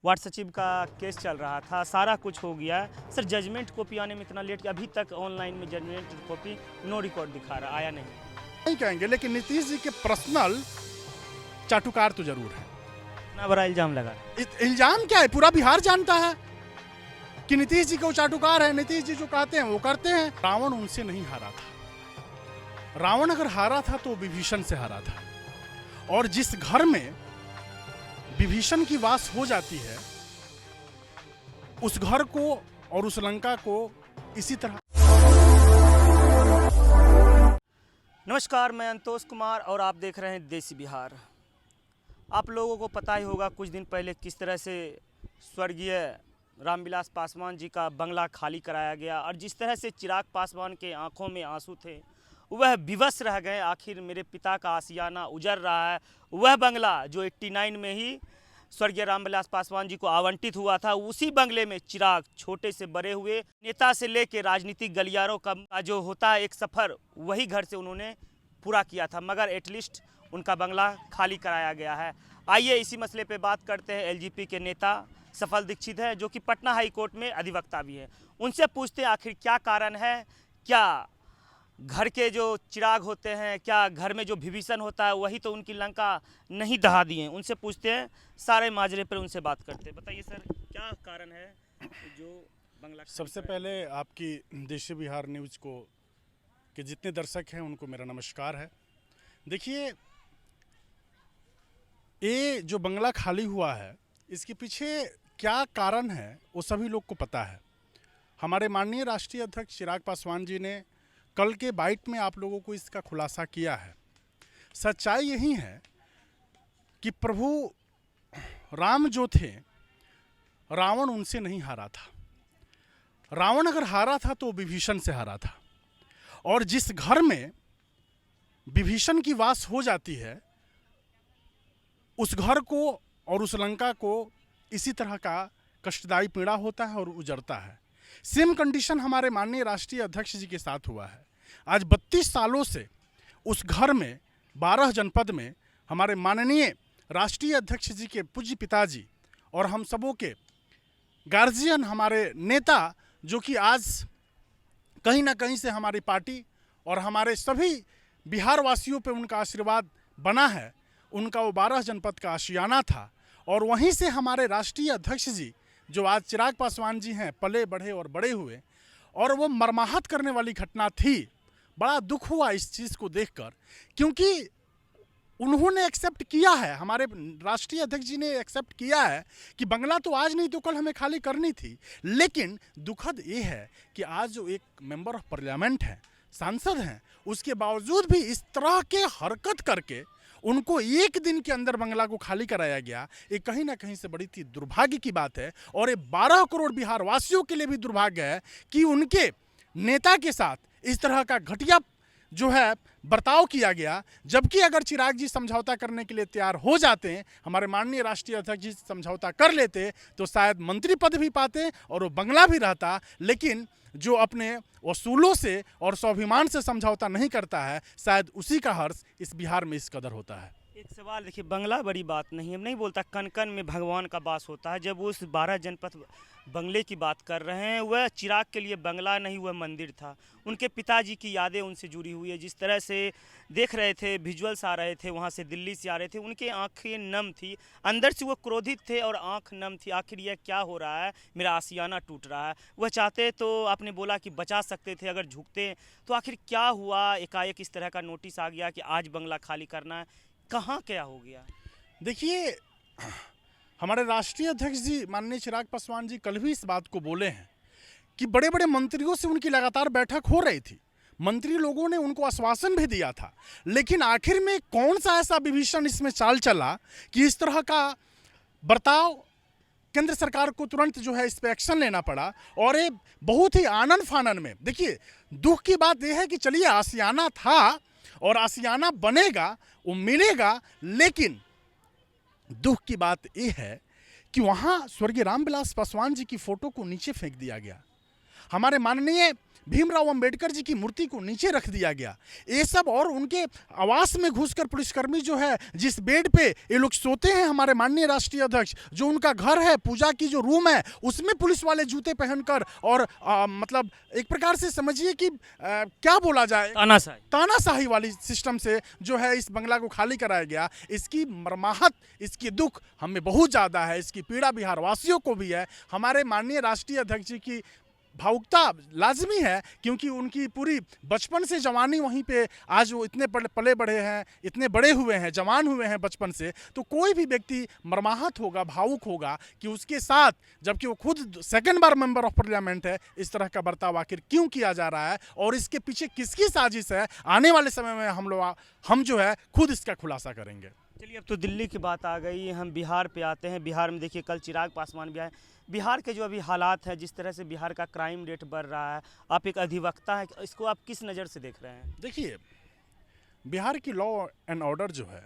Ward सचिव का case चल रहा था, सारा कुछ हो गया सर। जजमेंट कॉपी आने में इतना लेट कि अभी तक ऑनलाइन में जजमेंट कॉपी नो रिकॉर्ड दिखा रहा, आया नहीं कहेंगे, लेकिन नीतीश जी के पर्सनल चाटुकार तो जरूर है। इतना बड़ा इल्जाम लगा। इल्जाम क्या है, पूरा बिहार जानता है कि नीतीश जी को चाटुकार है। नीतीश जी जो कहते हैं वो करते हैं। रावण उनसे नहीं हारा था। रावण अगर हारा था तो विभीषण से हारा था। और जिस घर में विभीषण की वास हो जाती है उस घर को और उस लंका को इसी तरह। नमस्कार, मैं अंतोष कुमार और आप देख रहे हैं देसी बिहार। आप लोगों को पता ही होगा कुछ दिन पहले किस तरह से स्वर्गीय रामविलास पासवान जी का बंगला खाली कराया गया और जिस तरह से चिराग पासवान के आंखों में आंसू थे, वह विवश रह गए। आखिर मेरे पिता का आशियाना उजड़ रहा है। वह बंगला जो 89 में ही स्वर्गीय रामविलास पासवान जी को आवंटित हुआ था, उसी बंगले में चिराग छोटे से बड़े हुए। नेता से लेके राजनीतिक गलियारों का जो होता है एक सफ़र, वही घर से उन्होंने पूरा किया था, मगर एटलीस्ट उनका बंगला खाली कराया गया है। आइए इसी मसले पे बात करते हैं। एलजेपी के नेता सफल दीक्षित है, जो कि पटना हाई कोर्ट में अधिवक्ता भी है। उनसे पूछते हैं आखिर क्या कारण है, क्या घर के जो चिराग होते हैं, क्या घर में जो विभीषण होता है वही तो उनकी लंका नहीं दहा दिए। उनसे पूछते हैं, सारे माजरे पर उनसे बात करते हैं। बताइए सर, क्या कारण है जो बंगला। सबसे पहले आपकी देसी बिहार न्यूज़ को के जितने दर्शक हैं उनको मेरा नमस्कार है। देखिए, ये जो बंगला खाली हुआ है इसके पीछे क्या कारण है वो सभी लोग को पता है। हमारे माननीय राष्ट्रीय अध्यक्ष चिराग पासवान जी ने कल के बाइट में आप लोगों को इसका खुलासा किया है। सच्चाई यही है कि प्रभु राम जो थे, रावण उनसे नहीं हारा था। रावण अगर हारा था तो विभीषण से हारा था। और जिस घर में विभीषण की वास हो जाती है उस घर को और उस लंका को इसी तरह का कष्टदायी पीड़ा होता है और उजड़ता है। सेम कंडीशन हमारे माननीय राष्ट्रीय अध्यक्ष जी के साथ हुआ है। आज 32 सालों से उस घर में 12 जनपद में हमारे माननीय राष्ट्रीय अध्यक्ष जी के पूज्य पिताजी और हम सबों के गार्जियन, हमारे नेता, जो कि आज कहीं ना कहीं से हमारी पार्टी और हमारे सभी बिहार वासियों पे उनका आशीर्वाद बना है, उनका वो 12 जनपद का आशियाना था। और वहीं से हमारे राष्ट्रीय अध्यक्ष जी जो आज चिराग पासवान जी हैं, पले बढ़े और बड़े हुए, और वो मर्माहत करने वाली घटना थी। बड़ा दुख हुआ इस चीज़ को देखकर, क्योंकि उन्होंने एक्सेप्ट किया है, हमारे राष्ट्रीय अध्यक्ष जी ने एक्सेप्ट किया है कि बंगला तो आज नहीं तो कल हमें खाली करनी थी। लेकिन दुखद ये है कि आज जो एक मेंबर ऑफ पार्लियामेंट है, सांसद हैं, उसके बावजूद भी इस तरह के हरकत करके उनको एक दिन के अंदर बंगला को खाली कराया गया। ये कहीं ना कहीं से बड़ी थी दुर्भाग्य की बात है। और ये 12 करोड़ बिहार वासियों के लिए भी दुर्भाग्य है कि उनके नेता के साथ इस तरह का घटिया जो है बर्ताव किया गया। जबकि अगर चिराग जी समझौता करने के लिए तैयार हो जाते, हमारे माननीय राष्ट्रीय अध्यक्ष जी समझौता कर लेते, तो शायद मंत्री पद भी पाते और वो बंगला भी रहता। लेकिन जो अपने वसूलों से और स्वाभिमान से समझौता नहीं करता है, शायद उसी का हर्ष इस बिहार में इस कदर होता है। एक सवाल देखिए, बंगला बड़ी बात नहीं है, नहीं बोलता कन कन में भगवान का वास होता है। जब उस 12 जनपद बंगले की बात कर रहे हैं, वह चिराग के लिए बंगला नहीं, वह मंदिर था। उनके पिताजी की यादें उनसे जुड़ी हुई है। जिस तरह से देख रहे थे, विजुअल्स आ रहे थे, वहाँ से दिल्ली से आ रहे थे, उनके आंखें नम थी, अंदर से वो क्रोधित थे और आंख नम थी। आखिर यह क्या हो रहा है, मेरा आशियाना टूट रहा है। वह चाहते तो आपने बोला कि बचा सकते थे अगर झुकते, तो आखिर क्या हुआ? एकाएक इस तरह का नोटिस आ गया कि आज बंगला खाली करना है, कहाँ क्या हो गया? देखिए, हमारे राष्ट्रीय अध्यक्ष जी माननीय चिराग पासवान जी कल भी इस बात को बोले हैं कि बड़े बड़े मंत्रियों से उनकी लगातार बैठक हो रही थी। मंत्री लोगों ने उनको आश्वासन भी दिया था, लेकिन आखिर में कौन सा ऐसा विभीषण इसमें चाल चला कि इस तरह का बर्ताव केंद्र सरकार को तुरंत जो है इस पर एक्शन लेना पड़ा। और ये बहुत ही आनन फानन में, देखिए दुख की बात यह है कि चलिए आशियाना था और आशियाना बनेगा, वो मिलेगा, लेकिन दुख की बात यह है कि वहाँ स्वर्गीय रामविलास पासवान जी की फोटो को नीचे फेंक दिया गया। हमारे माननीय भीमराव अंबेडकर जी की मूर्ति को नीचे रख दिया गया। ये सब, और उनके आवास में घुसकर पुलिसकर्मी जो है, जिस बेड पे ये लोग सोते हैं, हमारे माननीय राष्ट्रीय अध्यक्ष, जो उनका घर है, पूजा की जो रूम है, उसमें पुलिस वाले जूते पहनकर और मतलब एक प्रकार से समझिए कि क्या बोला जाए, तानाशाही वाली सिस्टम से जो है इस बंगला को खाली कराया गया। इसकी मर्माहत, इसकी दुख हमें बहुत ज़्यादा है, इसकी पीड़ा बिहार वासियों को भी है। हमारे माननीय राष्ट्रीय अध्यक्ष जी की भावुकता लाजमी है, क्योंकि उनकी पूरी बचपन से जवानी वहीं पे, आज वो इतने पले बढ़े हैं, इतने बड़े हुए हैं, जवान हुए हैं बचपन से, तो कोई भी व्यक्ति मर्माहत होगा, भावुक होगा कि उसके साथ, जबकि वो खुद second bar member of parliament है, इस तरह का बर्ताव आखिर क्यों किया जा रहा है और इसके पीछे किसकी साजिश है। आने वाले समय में हम जो है खुद इसका खुलासा करेंगे। चलिए, अब तो दिल्ली की बात आ गई, हम बिहार पे आते हैं। बिहार में देखिए, कल चिराग पासवान भी आए। बिहार के जो अभी हालात है, जिस तरह से बिहार का क्राइम रेट बढ़ रहा है, आप एक अधिवक्ता हैं, इसको आप किस नज़र से देख रहे हैं? देखिए, बिहार की लॉ एंड ऑर्डर जो है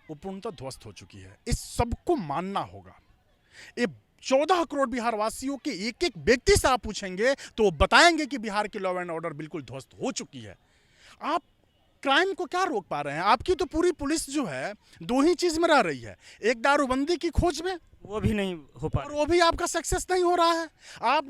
वो पूर्णतः ध्वस्त हो चुकी है। इस सबको मानना होगा। ये 14 करोड़ बिहार वासियों के एक एक व्यक्ति से आप पूछेंगे तो वो बताएंगे कि बिहार की लॉ एंड ऑर्डर बिल्कुल ध्वस्त हो चुकी है। आप क्राइम को क्या रोक पा रहे हैं? आपकी तो पूरी पुलिस जो है दो ही चीज में रह रही है, एक दारूबंदी की खोज में, वो भी नहीं हो पा और रहा, वो भी आपका सक्सेस नहीं हो रहा है। आप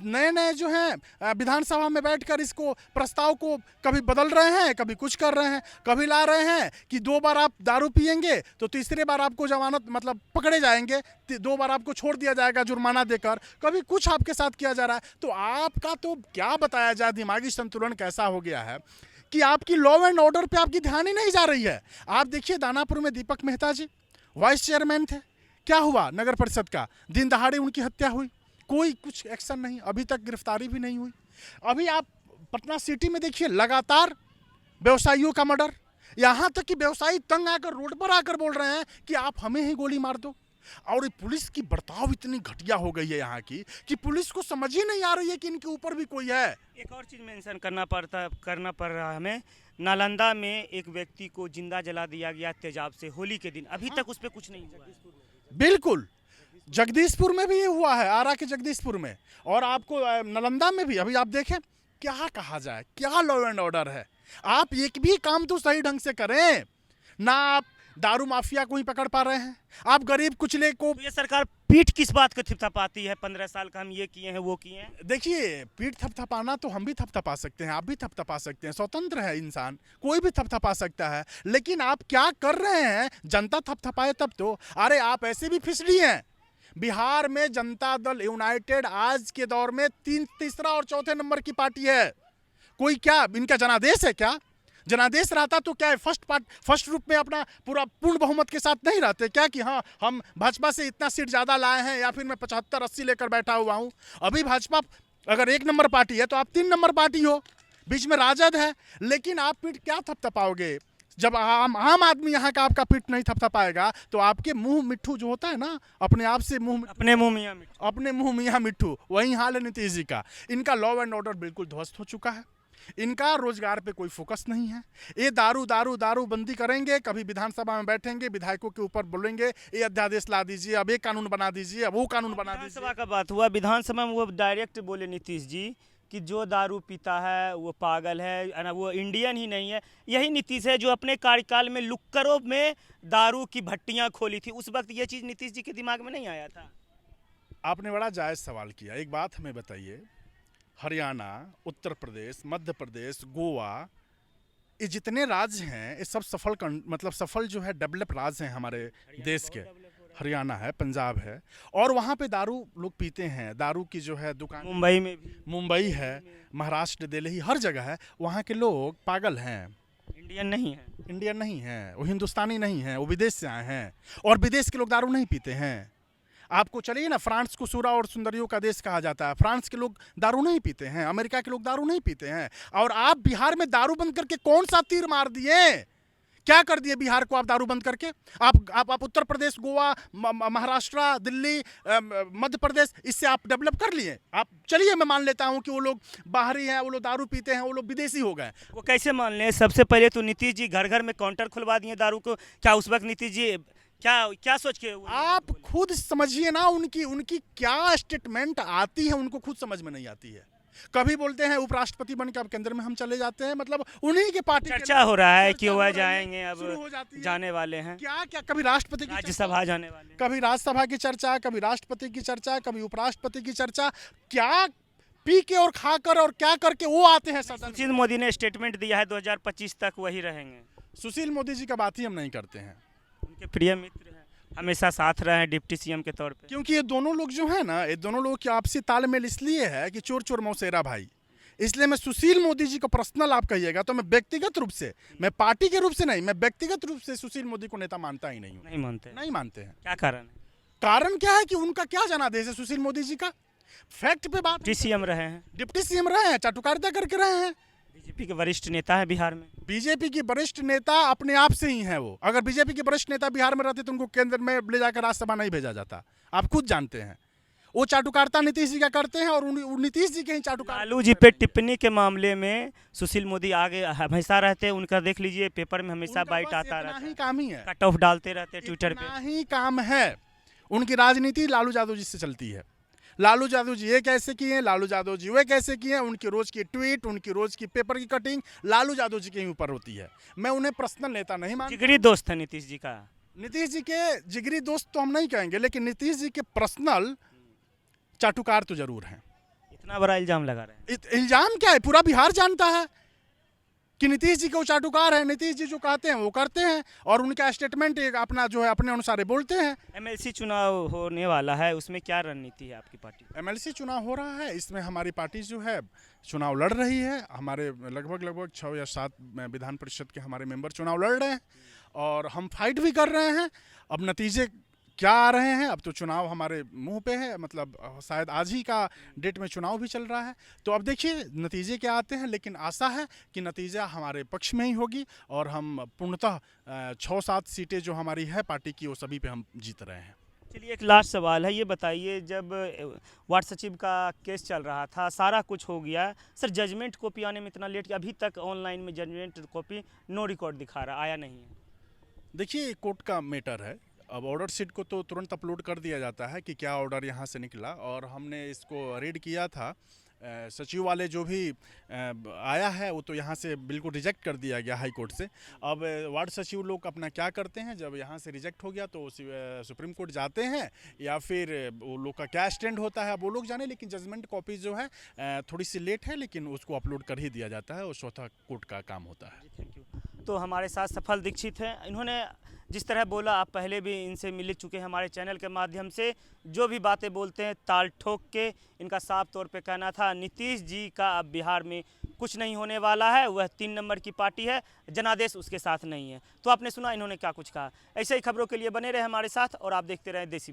नए जो हैं विधानसभा में बैठकर इसको प्रस्ताव को कभी बदल रहे हैं, कभी कुछ कर रहे हैं, कभी ला रहे हैं कि 2 बार आप दारू पिएंगे तो तीसरे बार आपको जमानत मतलब पकड़े जाएंगे, 2 बार आपको छोड़ दिया जाएगा जुर्माना देकर, कभी कुछ आपके साथ किया जा रहा है। तो आपका तो क्या बताया जाए, दिमागी संतुलन कैसा हो गया है कि आपकी लॉ एंड ऑर्डर पे आपकी ध्यान ही नहीं जा रही है। आप देखिए, दानापुर में दीपक मेहता जी वाइस चेयरमैन थे, क्या हुआ नगर परिषद का? दिन दहाड़े उनकी हत्या हुई, कोई कुछ एक्शन नहीं, अभी तक गिरफ्तारी भी नहीं हुई। अभी आप पटना सिटी में देखिए, लगातार व्यवसायियों का मर्डर, यहाँ तक कि व्यवसायी तंग आकर रोड पर आकर बोल रहे हैं कि आप हमें ही गोली मार दो। और पुलिस की बर्ताव इतनी घटिया हो गई है यहाँ की कि पुलिस को समझ ही नहीं आ रही है कि इनके ऊपर भी कोई है। एक और चीज़ मेंशन करना पड़ रहा है हमें। नालंदा में एक व्यक्ति को जिंदा जला दिया गया तेजाब से, होली के दिन, अभी तक उस पर कुछ नहीं हुआ है। बिल्कुल, जगदीशपुर में भी ये हुआ है, आरा के जगदीशपुर में, और आपको नालंदा में भी। अभी आप देखें, क्या कहा जाए, क्या लॉ एंड ऑर्डर है? आप एक भी काम तो सही ढंग से करें ना। आप दारू माफिया को ही पकड़ पा रहे हैं, आप गरीब कुचले को। तो ये सरकार पीठ किस बात को थपथपाती है? 15 साल का हम ये किए हैं, वो किए हैं। देखिए, पीठ थपथपाना तो हम भी थपथपा सकते हैं, आप भी थपथपा सकते हैं, स्वतंत्र है इंसान, कोई भी थपथपा सकता है। लेकिन आप क्या कर रहे हैं? जनता थपथपाए तब तो। अरे आप ऐसे भी फिसली हैं। बिहार में जनता दल यूनाइटेड आज के दौर में तीसरा और चौथे नंबर की पार्टी है। कोई क्या इनका जनादेश है? क्या जनादेश रहता तो क्या फर्स्ट ग्रुप में अपना पूर्ण बहुमत के साथ नहीं रहते क्या कि हाँ हम भाजपा से इतना सीट ज़्यादा लाए हैं, या फिर मैं 75-80 लेकर बैठा हुआ हूँ। अभी भाजपा अगर 1 नंबर पार्टी है तो आप 3 नंबर पार्टी हो, बीच में राजद है। लेकिन आप पीठ क्या थपथपाओगे? जब आम आदमी यहाँ का आपका पीठ नहीं थपथपाएगा तो आपके मुंह मिट्ठू जो होता है ना, अपने आप से अपने मुंह मियाँ मिट्ठू, वही हाल है नीतीश जी का। इनका लॉ एंड ऑर्डर बिल्कुल ध्वस्त हो चुका है, इनका रोजगार पे कोई फोकस नहीं है। ये दारू बंदी करेंगे, कभी विधानसभा में बैठेंगे, विधायकों के ऊपर बोलेंगे ये अध्यादेश ला दीजिए, अब ये कानून बना दीजिए, अब वो कानून बना दीजिए। विधानसभा का बात हुआ, विधानसभा में वो डायरेक्ट बोले नीतीश जी कि जो दारू पीता है वो पागल है ना, वो इंडियन ही नहीं है। यही नीतीश है जो अपने कार्यकाल में लुक्करों में दारू की भट्टियां खोली थी। उस वक्त ये चीज़ नीतीश जी के दिमाग में नहीं आया था। आपने बड़ा जायज़ सवाल किया। एक बात हमें बताइए, हरियाणा, उत्तर प्रदेश, मध्य प्रदेश, गोवा, ये जितने राज्य हैं ये सब सफल जो है डेवलप राज्य हैं हमारे देश के। हरियाणा है, पंजाब है, और वहाँ पे दारू लोग पीते हैं। दारू की जो है दुकान मुंबई में भी, मुंबई है, महाराष्ट्र, दिल्ली, हर जगह है। वहाँ के लोग पागल हैं, इंडियन नहीं है, वो हिंदुस्तानी नहीं है, वो विदेश से आए हैं। और विदेश के लोग दारू नहीं पीते हैं। आपको चलिए ना, फ्रांस को सूरा और सुंदरियों का देश कहा जाता है, फ्रांस के लोग दारू नहीं पीते हैं, अमेरिका के लोग दारू नहीं पीते हैं। और आप बिहार में दारू बंद करके कौन सा तीर मार दिए? क्या कर दिए बिहार को आप दारू बंद करके? आप उत्तर प्रदेश, गोवा, महाराष्ट्र, दिल्ली, मध्य प्रदेश, इससे आप डेवलप कर लिए। आप चलिए, मैं मान लेता हूं कि वो लोग बाहरी हैं, वो लोग दारू पीते हैं, वो लोग विदेशी हो गए। वो कैसे मान लें? सबसे पहले तो नीतीश जी घर घर में काउंटर खुलवा दिए दारू को। क्या उस वक्त नीतीश जी क्या क्या सोच के वो आप खुद समझिए ना, उनकी उनकी क्या स्टेटमेंट आती है उनको खुद समझ में नहीं आती है। कभी बोलते हैं उपराष्ट्रपति बन के अब केंद्र में हम चले जाते हैं, मतलब उन्हीं के पार्टी के चर्चा हो रहा है कि चर्चा हो वह रही है, जाएंगे, शुरू हो अब जाती है। जाने वाले हैं, क्या क्या कभी राष्ट्रपति की चर्चा, राज्यसभा जाने वाले हैं। कभी राज्यसभा की चर्चा, कभी राष्ट्रपति की चर्चा, कभी उपराष्ट्रपति की चर्चा। क्या पी के और खाकर और क्या करके वो आते हैं सदन में। सुशील मोदी ने स्टेटमेंट दिया है 2025 तक वही रहेंगे। सुशील मोदी जी का बात ही हम नहीं करते हैं, उनके प्रिय मित्र हैं, हमेशा साथ रहे हैं डिप्टी सीएम के तौर पे। क्योंकि ये दोनों लोग जो है ना, ये दोनों लोग की आपसी तालमेल इसलिए है कि चोर चोर मौसेरा भाई। इसलिए मैं सुशील मोदी जी को पर्सनल आप कहिएगा तो मैं व्यक्तिगत रूप से, मैं पार्टी के रूप से नहीं, मैं व्यक्तिगत रूप से सुशील मोदी को नेता मानता ही नहीं हूँ। नहीं मानते, नहीं मानते हैं। क्या कारण है? कारण क्या है कि उनका क्या जनादेश है सुशील मोदी जी का। फैक्ट पे बात, डिप्टी सीएम रहे हैं, डिप्टी सीएम रहे हैं, चाटुकारिता करके रहे हैं। बीजेपी के वरिष्ठ नेता है बिहार में। बीजेपी की वरिष्ठ नेता अपने आप से ही है वो। अगर बीजेपी के वरिष्ठ नेता बिहार में रहते तो उनको केंद्र में ले जाकर राज्यसभा नहीं भेजा जाता, आप खुद जानते हैं। वो चाटुकारिता नीतीश जी का करते हैं और नीतीश जी के ही चाटुकारिता। लालू जी पे टिप्पणी के मामले में सुशील मोदी आगे हमेशा रहते हैं, उनका देख लीजिए पेपर में हमेशा उनका बाइट बस आता इतना रहता ही है, काम ही है, कट ऑफ डालते रहते हैं ट्विटर इतना पे। ही काम है। उनकी राजनीति लालू यादव जी से चलती है। लालू यादव जी ये कैसे किए, लालू यादव जी वे कैसे किए, उनकी रोज की ट्वीट, उनकी रोज की पेपर की कटिंग लालू यादव जी के ही ऊपर होती है। मैं उन्हें पर्सनल नेता नहीं मानता। जिगरी दोस्त है नीतीश जी का। नीतीश जी के जिगरी दोस्त तो हम नहीं कहेंगे, लेकिन नीतीश जी के पर्सनल चाटुकार तो जरूर हैं। इतना बड़ा इल्जाम लगा रहे हैं। इल्जाम क्या है, पूरा बिहार जानता है कि नीतीश जी को चाटुकार है। नीतीश जी जो कहते हैं वो करते हैं और उनका स्टेटमेंट एक अपना जो है अपने अनुसार बोलते हैं। एमएलसी चुनाव होने वाला है, उसमें क्या रणनीति है आपकी पार्टी? एमएलसी चुनाव हो रहा है, इसमें हमारी पार्टी जो है चुनाव लड़ रही है। हमारे लगभग 6 या 7 विधान परिषद के हमारे मेंबर चुनाव लड़ रहे हैं और हम फाइट भी कर रहे हैं। अब नतीजे क्या आ रहे हैं, अब तो चुनाव हमारे मुंह पे है, मतलब शायद आज ही का डेट में चुनाव भी चल रहा है। तो अब देखिए नतीजे क्या आते हैं, लेकिन आशा है कि नतीजा हमारे पक्ष में ही होगी और हम पूर्णतः 6-7 सीटें जो हमारी है पार्टी की वो सभी पे हम जीत रहे हैं। चलिए एक लास्ट सवाल है, ये बताइए जब वार्ड सचिव का केस चल रहा था, सारा कुछ हो गया सर, जजमेंट कॉपी आने में इतना लेट कि अभी तक ऑनलाइन में जजमेंट कॉपी नो रिकॉर्ड दिखा रहा, आया नहीं है। देखिए कोर्ट का मैटर है, अब ऑर्डर शीट को तो तुरंत अपलोड कर दिया जाता है कि क्या ऑर्डर यहाँ से निकला, और हमने इसको रीड किया था। सचिव वाले जो भी आया है वो तो यहाँ से बिल्कुल रिजेक्ट कर दिया गया हाई कोर्ट से। अब वार्ड सचिव लोग अपना क्या करते हैं, जब यहाँ से रिजेक्ट हो गया तो सुप्रीम कोर्ट जाते हैं या फिर वो लोग का क्या स्टैंड होता है वो लोग जाने, लेकिन जजमेंट कॉपी जो है थोड़ी सी लेट है, लेकिन उसको अपलोड कर ही दिया जाता है, वो स्वतः कोर्ट का काम होता है। Thank you. तो हमारे साथ सफल दीक्षित हैं, इन्होंने जिस तरह बोला, आप पहले भी इनसे मिल चुके हैं हमारे चैनल के माध्यम से, जो भी बातें बोलते हैं ताल ठोक के। इनका साफ तौर पे कहना था नीतीश जी का अब बिहार में कुछ नहीं होने वाला है, वह 3 नंबर की पार्टी है, जनादेश उसके साथ नहीं है। तो आपने सुना इन्होंने क्या कुछ कहा। ऐसे ही खबरों के लिए बने रहे हमारे साथ और आप देखते रहें देसी